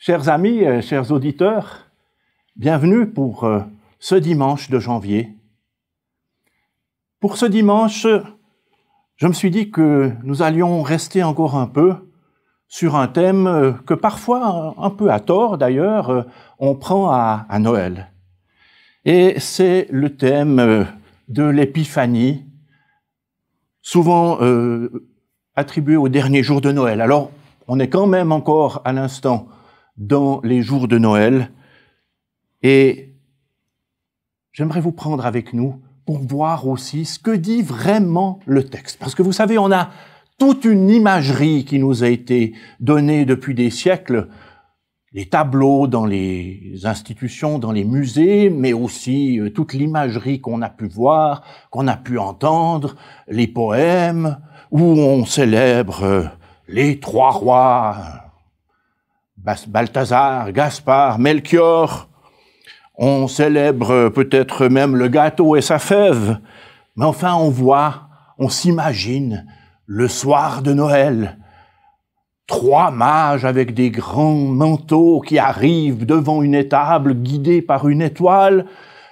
Chers amis, chers auditeurs, bienvenue pour ce dimanche de janvier. Pour ce dimanche, je me suis dit que nous allions rester encore un peu sur un thème que parfois, un peu à tort d'ailleurs, on prend à Noël. Et c'est le thème de l'épiphanie, souvent attribué au dernier jour de Noël. Alors, on est quand même encore à l'instant dans les jours de Noël, et j'aimerais vous prendre avec nous pour voir aussi ce que dit vraiment le texte. Parce que vous savez, on a toute une imagerie qui nous a été donnée depuis des siècles, les tableaux dans les institutions, dans les musées, mais aussi toute l'imagerie qu'on a pu voir, qu'on a pu entendre, les poèmes, où on célèbre les trois rois, Balthazar, Gaspard, Melchior. On célèbre peut-être même le gâteau et sa fève, mais enfin on s'imagine le soir de Noël, trois mages avec des grands manteaux qui arrivent devant une étable guidés par une étoile,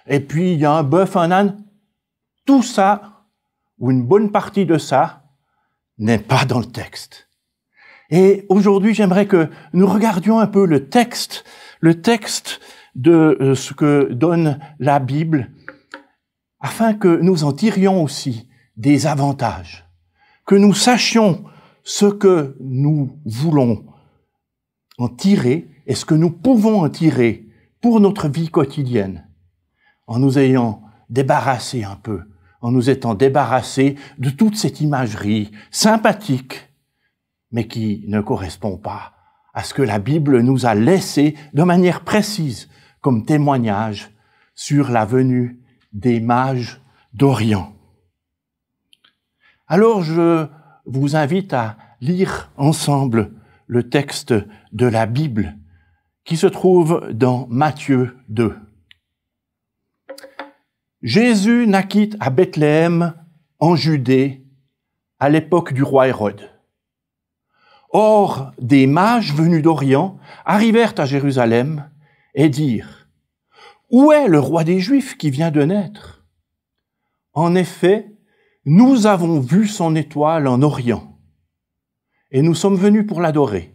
et puis il y a un bœuf, un âne. Tout ça, ou une bonne partie de ça, n'est pas dans le texte. Et aujourd'hui, j'aimerais que nous regardions un peu le texte de ce que donne la Bible, afin que nous en tirions aussi des avantages, que nous sachions ce que nous voulons en tirer et ce que nous pouvons en tirer pour notre vie quotidienne, en nous ayant débarrassé un peu, en nous étant débarrassés de toute cette imagerie sympathique, mais qui ne correspond pas à ce que la Bible nous a laissé de manière précise comme témoignage sur la venue des mages d'Orient. Alors je vous invite à lire ensemble le texte de la Bible qui se trouve dans Matthieu 2. Jésus naquit à Bethléem, en Judée, à l'époque du roi Hérode. Or, des mages venus d'Orient arrivèrent à Jérusalem et dirent « Où est le roi des Juifs qui vient de naître ? En effet, nous avons vu son étoile en Orient, et nous sommes venus pour l'adorer. »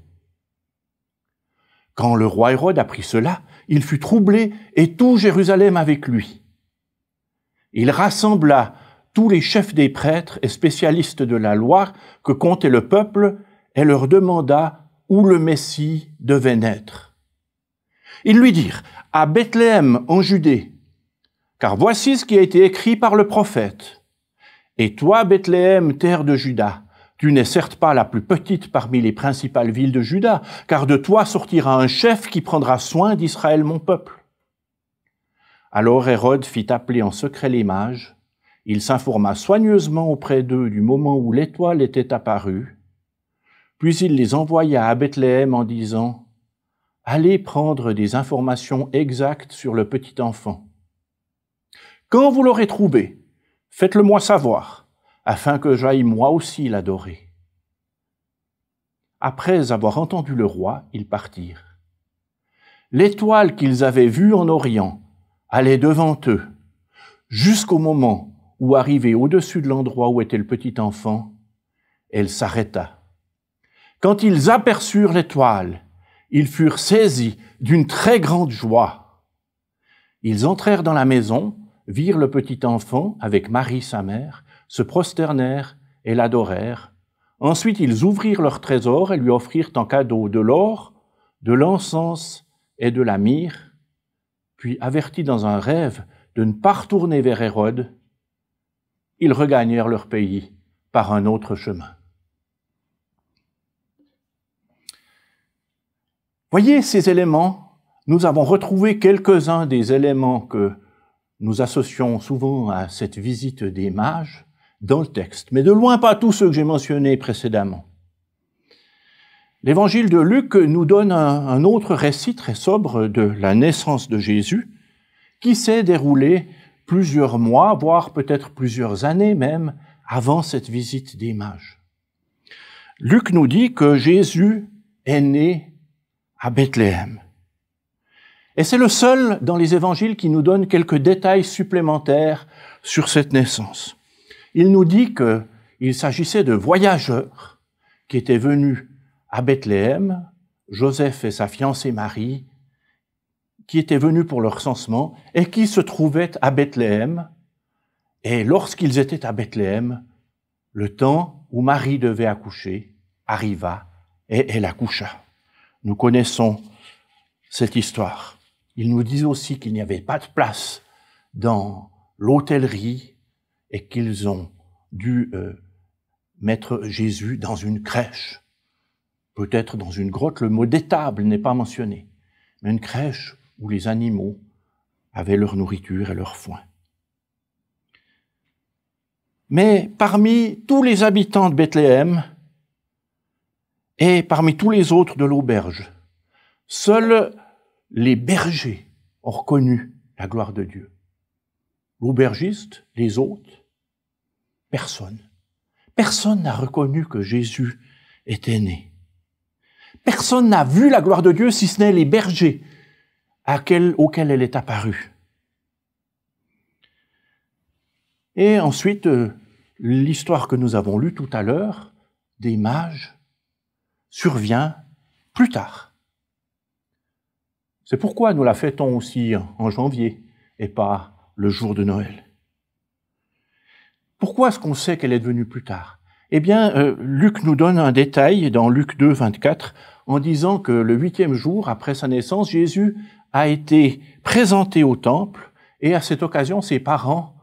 Quand le roi Hérode apprit cela, il fut troublé et tout Jérusalem avec lui. Il rassembla tous les chefs des prêtres et spécialistes de la loi que comptait le peuple et leur demanda où le Messie devait naître. Ils lui dirent « À Bethléem, en Judée, car voici ce qui a été écrit par le prophète. Et toi, Bethléem, terre de Juda, tu n'es certes pas la plus petite parmi les principales villes de Juda, car de toi sortira un chef qui prendra soin d'Israël, mon peuple. » Alors Hérode fit appeler en secret les mages. Il s'informa soigneusement auprès d'eux du moment où l'étoile était apparue. Puis il les envoya à Bethléem en disant « Allez prendre des informations exactes sur le petit enfant. Quand vous l'aurez trouvé, faites-le-moi savoir, afin que j'aille moi aussi l'adorer. » Après avoir entendu le roi, ils partirent. L'étoile qu'ils avaient vue en Orient allait devant eux, jusqu'au moment où, arrivée au-dessus de l'endroit où était le petit enfant, elle s'arrêta. Quand ils aperçurent l'étoile, ils furent saisis d'une très grande joie. Ils entrèrent dans la maison, virent le petit enfant avec Marie sa mère, se prosternèrent et l'adorèrent. Ensuite, ils ouvrirent leur trésor et lui offrirent en cadeau de l'or, de l'encens et de la myrrhe. Puis, avertis dans un rêve de ne pas retourner vers Hérode, ils regagnèrent leur pays par un autre chemin. Voyez ces éléments, nous avons retrouvé quelques-uns des éléments que nous associons souvent à cette visite des mages dans le texte, mais de loin pas tous ceux que j'ai mentionnés précédemment. L'évangile de Luc nous donne un autre récit très sobre de la naissance de Jésus, qui s'est déroulé plusieurs mois, voire peut-être plusieurs années même, avant cette visite des mages. Luc nous dit que Jésus est né à Bethléem. Et c'est le seul dans les évangiles qui nous donne quelques détails supplémentaires sur cette naissance. Il nous dit qu'il s'agissait de voyageurs qui étaient venus à Bethléem, Joseph et sa fiancée Marie, qui étaient venus pour leur recensement et qui se trouvaient à Bethléem. Et lorsqu'ils étaient à Bethléem, le temps où Marie devait accoucher arriva et elle accoucha. Nous connaissons cette histoire. Ils nous disent aussi qu'il n'y avait pas de place dans l'hôtellerie et qu'ils ont dû mettre Jésus dans une crèche. Peut-être dans une grotte, le mot d'étable n'est pas mentionné, mais une crèche où les animaux avaient leur nourriture et leur foin. Mais parmi tous les habitants de Bethléem et parmi tous les autres de l'auberge, seuls les bergers ont reconnu la gloire de Dieu. L'aubergiste, les autres, personne. Personne n'a reconnu que Jésus était né. Personne n'a vu la gloire de Dieu si ce n'est les bergers auxquels elle est apparue. Et ensuite, l'histoire que nous avons lue tout à l'heure, des mages, survient plus tard. C'est pourquoi nous la fêtons aussi en janvier et pas le jour de Noël. Pourquoi est-ce qu'on sait qu'elle est devenue plus tard? Eh bien, Luc nous donne un détail dans Luc 2, 24, en disant que le 8e jour après sa naissance, Jésus a été présenté au temple et à cette occasion, ses parents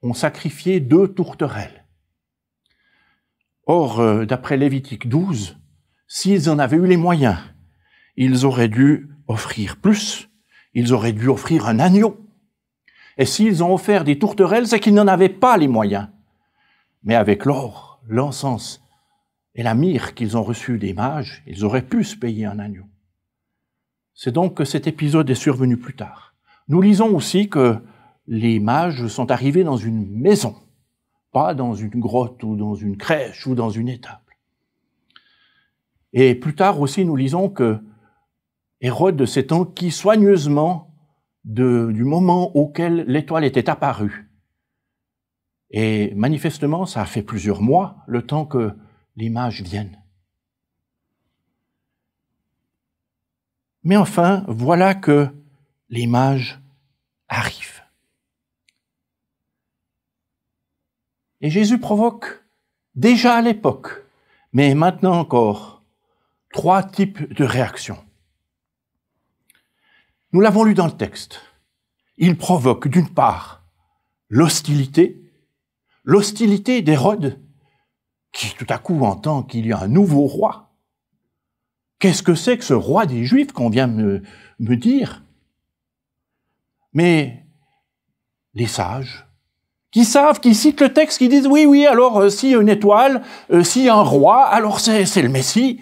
ont sacrifié 2 tourterelles. Or, d'après Lévitique 12, s'ils en avaient eu les moyens, ils auraient dû offrir plus, ils auraient dû offrir un agneau. Et s'ils ont offert des tourterelles, c'est qu'ils n'en avaient pas les moyens. Mais avec l'or, l'encens et la myrrhe qu'ils ont reçus des mages, ils auraient pu se payer un agneau. C'est donc que cet épisode est survenu plus tard. Nous lisons aussi que les mages sont arrivés dans une maison, pas dans une grotte ou dans une crèche ou dans une étable. Et plus tard aussi, nous lisons que Hérode s'est enquis soigneusement du moment auquel l'étoile était apparue. Et manifestement, ça a fait plusieurs mois, le temps que les mages viennent. Mais enfin, voilà que les mages arrivent. Et Jésus provoque, déjà à l'époque, mais maintenant encore, 3 types de réactions. Nous l'avons lu dans le texte. Il provoque d'une part l'hostilité d'Hérode, qui tout à coup entend qu'il y a un nouveau roi. Qu'est-ce que c'est que ce roi des Juifs qu'on vient me dire? Mais les sages, qui savent, qui citent le texte, qui disent oui, alors s'il y a une étoile, s'il y a un roi, alors c'est le Messie,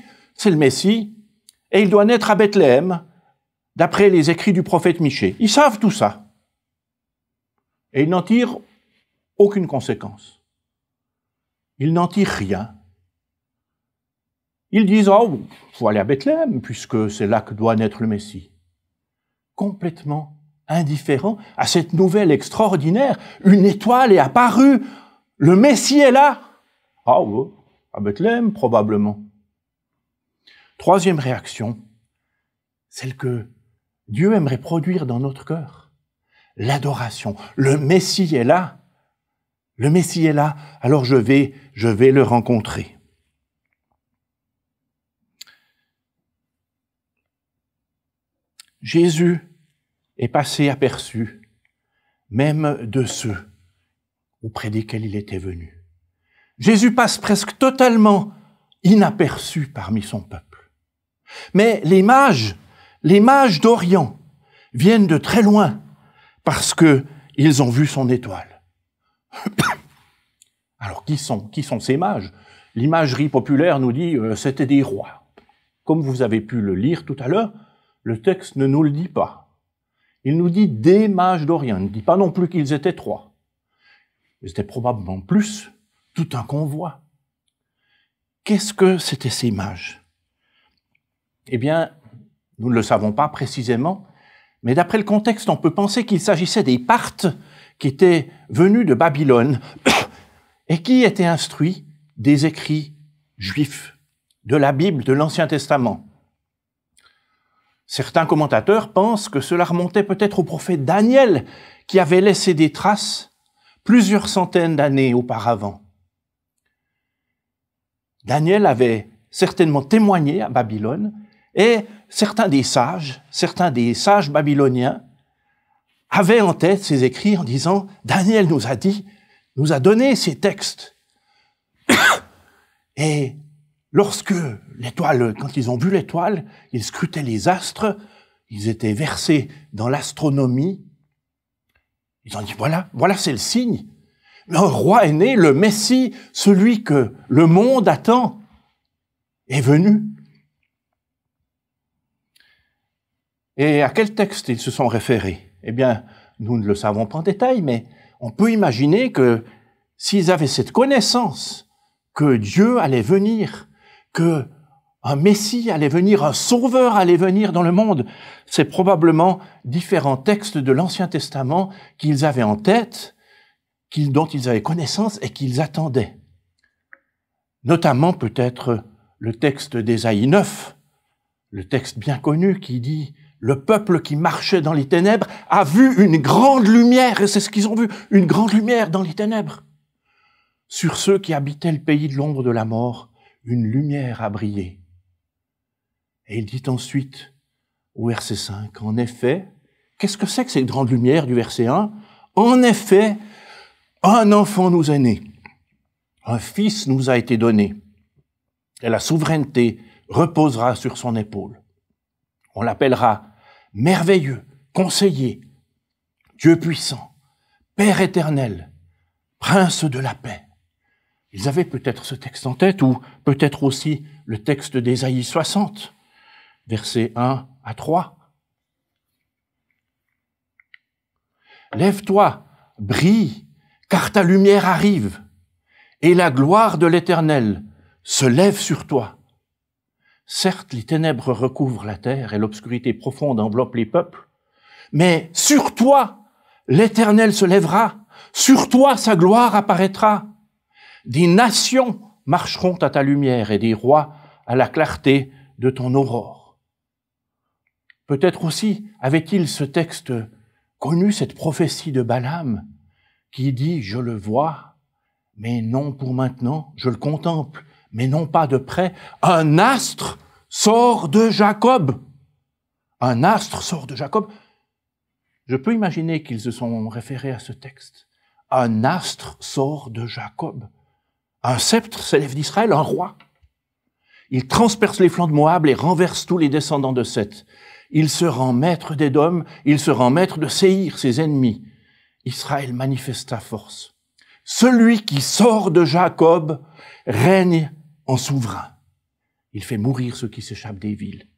et il doit naître à Bethléem, d'après les écrits du prophète Michée. Ils savent tout ça. Et ils n'en tirent aucune conséquence. Ils n'en tirent rien. Ils disent, oh, faut aller à Bethléem, puisque c'est là que doit naître le Messie. Complètement indifférent à cette nouvelle extraordinaire. Une étoile est apparue. Le Messie est là. Ah oui, à Bethléem, probablement. 3e réaction, celle que Dieu aimerait produire dans notre cœur. L'adoration. Le Messie est là. Le Messie est là, alors je vais le rencontrer. Jésus est passé aperçu, même de ceux auprès desquels il était venu. Jésus passe presque totalement inaperçu parmi son peuple. Mais les mages d'Orient viennent de très loin parce qu'ils ont vu son étoile. Alors, qui sont ces mages? L'imagerie populaire nous dit c'était des rois. Comme vous avez pu le lire tout à l'heure, le texte ne nous le dit pas. Il nous dit des mages d'Orient. Il ne dit pas non plus qu'ils étaient 3. Ils étaient probablement plus, tout un convoi. Qu'est-ce que c'étaient ces mages? Eh bien, Nous ne le savons pas précisément, mais d'après le contexte, on peut penser qu'il s'agissait des Parthes qui étaient venus de Babylone et qui étaient instruits des écrits juifs, de la Bible, de l'Ancien Testament. Certains commentateurs pensent que cela remontait peut-être au prophète Daniel, qui avait laissé des traces plusieurs centaines d'années auparavant. Daniel avait certainement témoigné à Babylone, et certains des sages babyloniens, avaient en tête ces écrits en disant « Daniel nous a donné ces textes. » Et lorsque quand ils ont vu l'étoile, ils scrutaient les astres, ils étaient versés dans l'astronomie. Ils ont dit, voilà c'est le signe. Un roi est né, le Messie, celui que le monde attend, est venu. Et à quel texte ils se sont référés? Eh bien, nous ne le savons pas en détail, mais on peut imaginer que s'ils avaient cette connaissance que Dieu allait venir, que un Messie allait venir, un Sauveur allait venir dans le monde, c'est probablement différents textes de l'Ancien Testament qu'ils avaient en tête, dont ils avaient connaissance et qu'ils attendaient. Notamment peut-être le texte d'Ésaïe 9, le texte bien connu qui dit « Le peuple qui marchait dans les ténèbres a vu une grande lumière », et c'est ce qu'ils ont vu, une grande lumière dans les ténèbres. Sur ceux qui habitaient le pays de l'ombre de la mort, une lumière a brillé. Et il dit ensuite, au verset 5, « En effet, qu'est-ce que c'est que cette grande lumière du verset 1 ? En effet, un enfant nous est né, un fils nous a été donné, et la souveraineté reposera sur son épaule. On l'appellera merveilleux, conseiller, Dieu puissant, Père éternel, prince de la paix. » Ils avaient peut-être ce texte en tête, ou peut-être aussi le texte d'Ésaïe 60, versets 1 à 3. « Lève-toi, brille, car ta lumière arrive, et la gloire de l'Éternel se lève sur toi. Certes, les ténèbres recouvrent la terre et l'obscurité profonde enveloppe les peuples, mais sur toi, l'Éternel se lèvera, sur toi sa gloire apparaîtra. Des nations marcheront à ta lumière et des rois à la clarté de ton aurore. » Peut-être aussi avait-il ce texte connu, cette prophétie de Balaam, qui dit « Je le vois, mais non pour maintenant, je le contemple, mais non pas de près. Un astre sort de Jacob. » Un astre sort de Jacob. Je peux imaginer qu'ils se sont référés à ce texte. Un astre sort de Jacob. Un sceptre s'élève d'Israël, un roi. Il transperce les flancs de Moab et renverse tous les descendants de Seth. Il se rend maître d'Édom, il se rend maître de Séhir, ses ennemis. Israël manifeste sa force. Celui qui sort de Jacob règne en souverain. Il fait mourir ceux qui s'échappent des villes.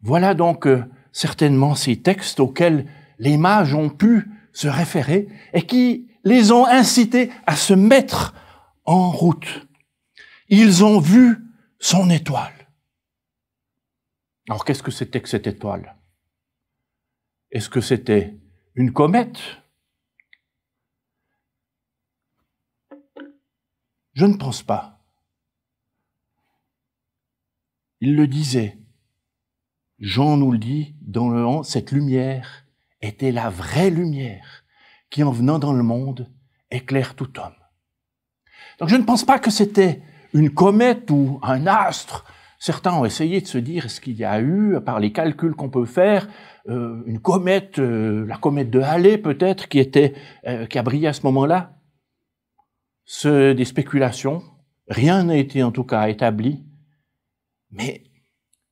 Voilà donc certainement ces textes auxquels les mages ont pu se référer et qui les ont incités à se mettre en route. Ils ont vu son étoile. Alors qu'est-ce que c'était que cette étoile? Est-ce que c'était une comète? Je ne pense pas. Il le disait. Jean nous le dit dans le 11, cette lumière était la vraie lumière qui, en venant dans le monde, éclaire tout homme. Donc je ne pense pas que c'était une comète ou un astre. Certains ont essayé de se dire, est-ce qu'il y a eu, par les calculs qu'on peut faire, une comète, la comète de Halley peut-être, qui a brillé à ce moment-là? C'est des spéculations. Rien n'a été en tout cas établi. Mais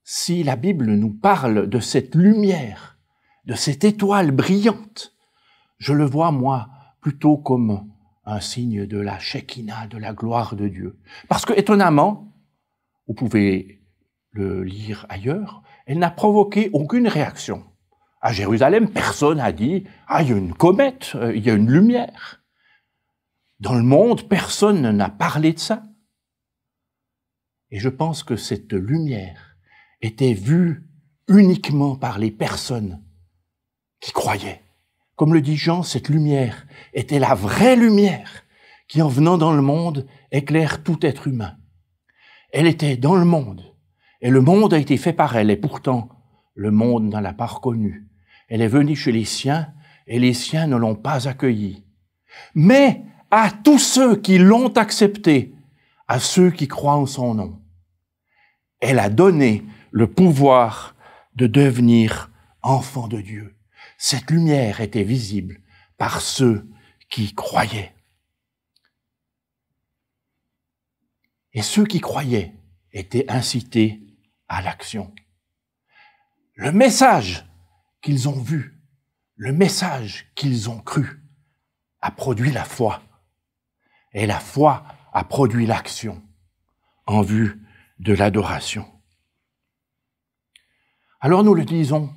si la Bible nous parle de cette lumière, de cette étoile brillante, je le vois, moi, plutôt comme un signe de la Shekinah, de la gloire de Dieu. Parce que, étonnamment, vous pouvez le lire ailleurs, elle n'a provoqué aucune réaction. À Jérusalem, personne n'a dit « Ah, il y a une comète, il y a une lumière ». Dans le monde, personne n'a parlé de ça. Et je pense que cette lumière était vue uniquement par les personnes qui croyaient. Comme le dit Jean, cette lumière était la vraie lumière qui, en venant dans le monde, éclaire tout être humain. Elle était dans le monde, et le monde a été fait par elle, et pourtant, le monde ne l'a pas reconnue. Elle est venue chez les siens, et les siens ne l'ont pas accueillie. Mais à tous ceux qui l'ont acceptée, à ceux qui croient en son nom, elle a donné le pouvoir de devenir enfants de Dieu. Cette lumière était visible par ceux qui croyaient. Et ceux qui croyaient étaient incités à l'action. Le message qu'ils ont vu, le message qu'ils ont cru, a produit la foi. Et la foi a produit l'action en vue de l'adoration. Alors nous le disons,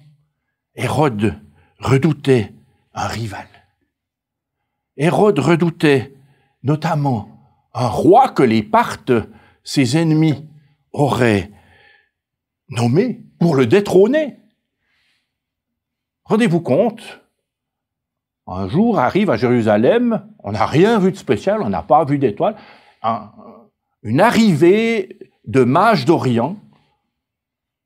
Hérode redoutait un rival. Hérode redoutait notamment un roi que les Parthes, ses ennemis, auraient nommé pour le détrôner. Rendez-vous compte, un jour arrive à Jérusalem, on n'a rien vu de spécial, on n'a pas vu d'étoile, une arrivée de mages d'Orient,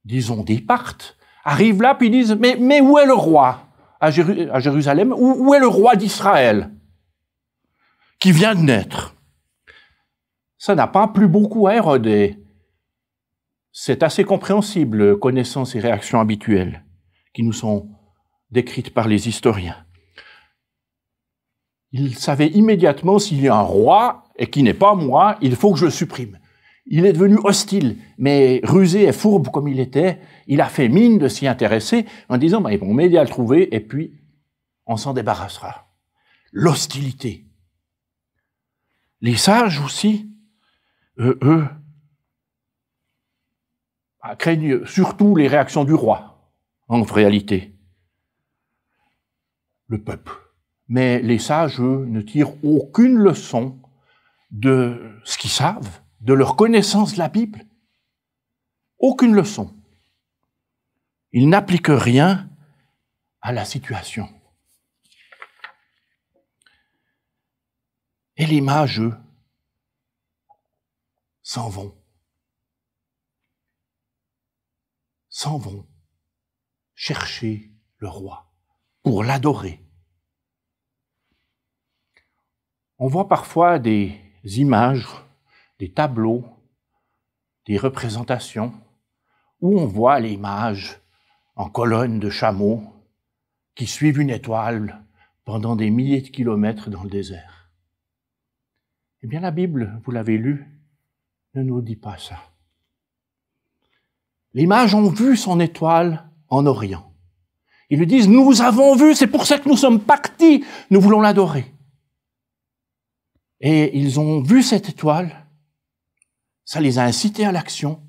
disons des Parthes, arrivent là puis disent « Mais où est le roi à Jérusalem? Où est le roi d'Israël qui vient de naître ?» Ça n'a pas plu beaucoup à Hérode. C'est assez compréhensible, connaissant ses réactions habituelles, qui nous sont décrites par les historiens. Il savait immédiatement s'il y a un roi, et qui n'est pas moi, il faut que je le supprime. Il est devenu hostile, mais rusé et fourbe comme il était, il a fait mine de s'y intéresser en disant « ils vont m'aider à le trouver, et puis on s'en débarrassera. » L'hostilité. Les sages aussi, eux, craignent surtout les réactions du roi, en réalité. Le peuple. Mais les sages, eux, ne tirent aucune leçon de ce qu'ils savent, de leur connaissance de la Bible. Aucune leçon. Ils n'appliquent rien à la situation. Et les mages, eux, s'en vont chercher le roi pour l'adorer. On voit parfois des images, des tableaux, des représentations où on voit les mages en colonne de chameaux qui suivent une étoile pendant des milliers de kilomètres dans le désert. Eh bien, la Bible, vous l'avez lu, ne nous dit pas ça. Les mages ont vu son étoile en Orient. Ils lui disent « Nous avons vu, c'est pour ça que nous sommes partis, nous voulons l'adorer. » Et ils ont vu cette étoile, ça les a incités à l'action,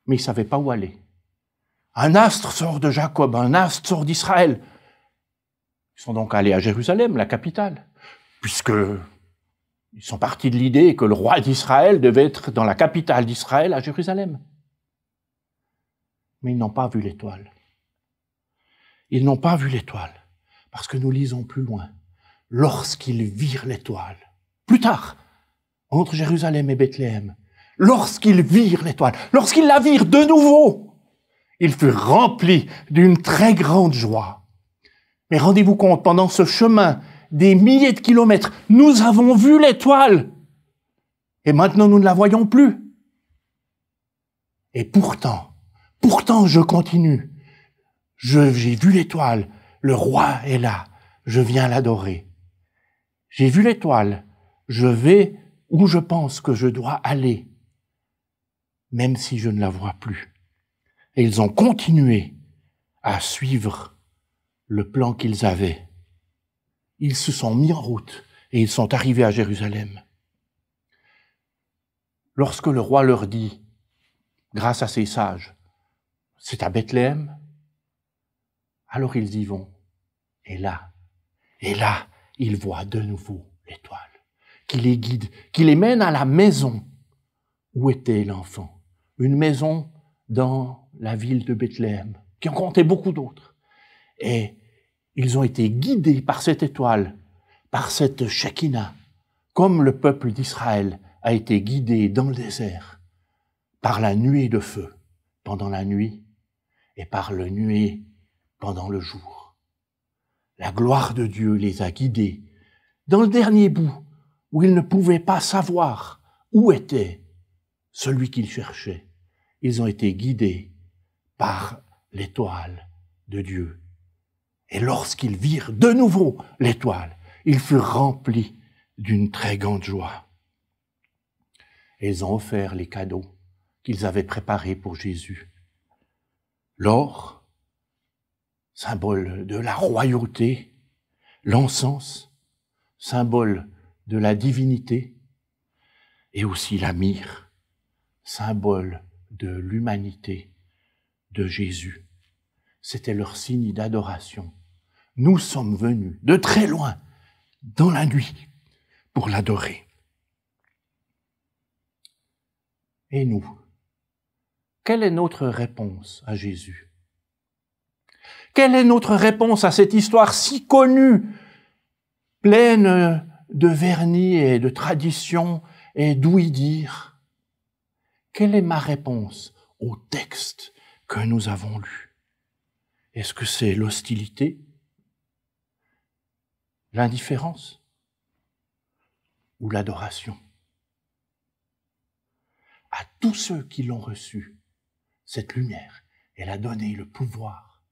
mais ils ne savaient pas où aller. Un astre sort de Jacob, un astre sort d'Israël. Ils sont donc allés à Jérusalem, la capitale, puisque ils sont partis de l'idée que le roi d'Israël devait être dans la capitale d'Israël, à Jérusalem. Mais ils n'ont pas vu l'étoile. Ils n'ont pas vu l'étoile, parce que nous lisons plus loin. Lorsqu'ils virent l'étoile, plus tard, entre Jérusalem et Bethléem, lorsqu'ils virent l'étoile, lorsqu'ils la virent de nouveau, ils furent remplis d'une très grande joie. Mais rendez-vous compte, pendant ce chemin, des milliers de kilomètres, nous avons vu l'étoile. Et maintenant, nous ne la voyons plus. Et pourtant, je continue. J'ai vu l'étoile. Le roi est là. Je viens l'adorer. J'ai vu l'étoile. Je vais où je pense que je dois aller, même si je ne la vois plus. Et ils ont continué à suivre le plan qu'ils avaient. Ils se sont mis en route et ils sont arrivés à Jérusalem. Lorsque le roi leur dit, grâce à ses sages, c'est à Bethléem, alors ils y vont. Et là, ils voient de nouveau l'étoile, qui les guide, qui les mène à la maison où était l'enfant. Une maison dans la ville de Bethléem, qui en comptait beaucoup d'autres. Et ils ont été guidés par cette étoile, par cette Shekinah, comme le peuple d'Israël a été guidé dans le désert par la nuée de feu pendant la nuit et par le nuée pendant le jour. La gloire de Dieu les a guidés dans le dernier bout où ils ne pouvaient pas savoir où était celui qu'ils cherchaient. Ils ont été guidés par l'étoile de Dieu. Et lorsqu'ils virent de nouveau l'étoile, ils furent remplis d'une très grande joie. Et ils ont offert les cadeaux qu'ils avaient préparés pour Jésus. L'or, symbole de la royauté, l'encens, symbole de la divinité, et aussi la myrrhe, symbole de l'humanité de Jésus. C'était leur signe d'adoration. Nous sommes venus de très loin, dans la nuit, pour l'adorer. Et nous, quelle est notre réponse à Jésus? Quelle est notre réponse à cette histoire si connue, pleine de vernis et de traditions et d'ouï-dire? Quelle est ma réponse au texte que nous avons lu? Est-ce que c'est l'hostilité, l'indifférence ou l'adoration? À tous ceux qui l'ont reçu, cette lumière, elle a donné le pouvoir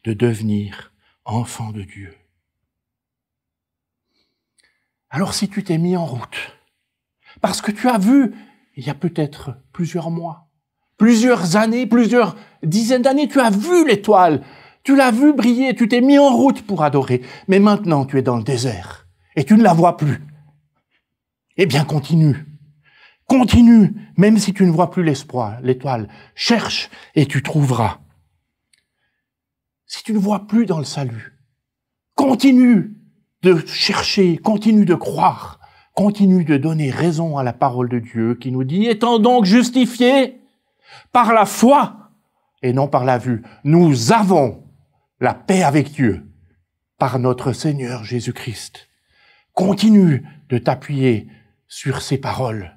de devenir enfants de Dieu. Alors si tu t'es mis en route, parce que tu as vu, il y a peut-être plusieurs mois, plusieurs années, plusieurs dizaines d'années, tu as vu l'étoile, tu l'as vu briller, tu t'es mis en route pour adorer, mais maintenant tu es dans le désert et tu ne la vois plus. Eh bien continue. Continue, même si tu ne vois plus l'étoile. Cherche et tu trouveras. Si tu ne vois plus dans le salut, continue de chercher, continue de croire, continue de donner raison à la parole de Dieu qui nous dit « Étant donc justifiés par la foi et non par la vue, nous avons la paix avec Dieu par notre Seigneur Jésus-Christ. » Continue de t'appuyer sur ces paroles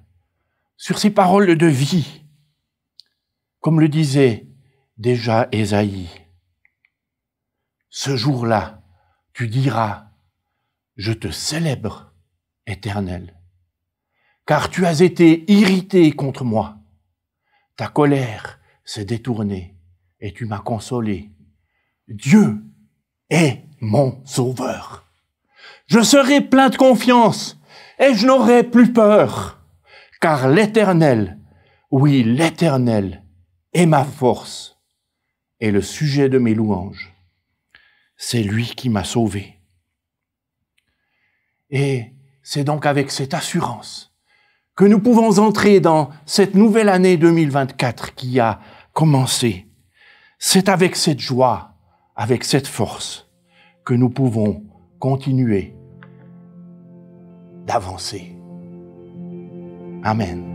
de vie. Comme le disait déjà Ésaïe, ce jour-là, tu diras, je te célèbre, Éternel, car tu as été irrité contre moi. Ta colère s'est détournée et tu m'as consolé. Dieu est mon sauveur. Je serai plein de confiance et je n'aurai plus peur. Car l'Éternel, oui, l'Éternel est ma force et le sujet de mes louanges. C'est lui qui m'a sauvé. Et c'est donc avec cette assurance que nous pouvons entrer dans cette nouvelle année 2024 qui a commencé. C'est avec cette joie, avec cette force que nous pouvons continuer d'avancer. Amen.